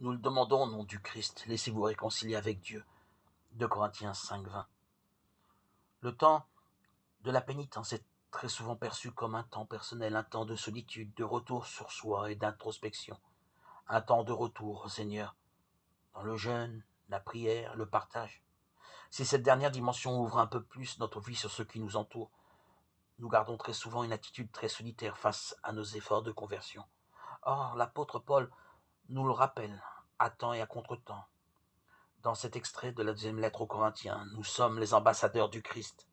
Nous le demandons au nom du Christ, laissez-vous réconcilier avec Dieu. 2 Corinthiens 5, 20. Le temps de la pénitence est très souvent perçu comme un temps personnel, un temps de solitude, de retour sur soi et d'introspection. Un temps de retour au Seigneur, dans le jeûne, la prière, le partage. Si cette dernière dimension ouvre un peu plus notre vie sur ce qui nous entoure, nous gardons très souvent une attitude très solitaire face à nos efforts de conversion. Or, l'apôtre Paul nous le rappelle, à temps et à contre-temps. Dans cet extrait de la deuxième lettre aux Corinthiens, nous sommes les ambassadeurs du Christ.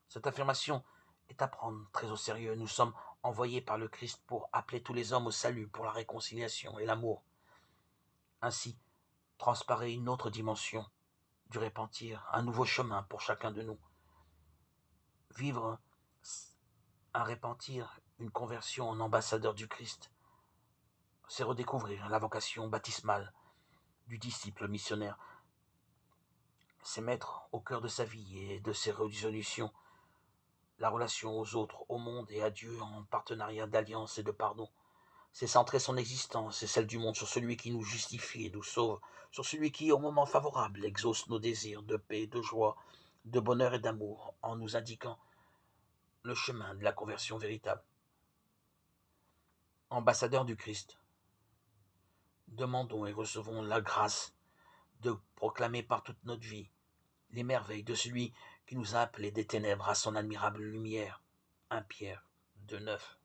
Cette affirmation est à prendre très au sérieux. Nous sommes envoyés par le Christ pour appeler tous les hommes au salut, pour la réconciliation et l'amour. Ainsi, transparaît une autre dimension du repentir, un nouveau chemin pour chacun de nous. Vivre un repentir, une conversion en ambassadeur du Christ, c'est redécouvrir la vocation baptismale du disciple missionnaire. C'est mettre au cœur de sa vie et de ses résolutions la relation aux autres, au monde et à Dieu en partenariat d'alliance et de pardon. C'est centrer son existence et celle du monde sur celui qui nous justifie et nous sauve, sur celui qui, au moment favorable, exauce nos désirs de paix, de joie, de bonheur et d'amour, en nous indiquant le chemin de la conversion véritable. Ambassadeurs du Christ, demandons et recevons la grâce de proclamer par toute notre vie les merveilles de celui qui nous a appelés des ténèbres à son admirable lumière. 1 Pierre 2, 9.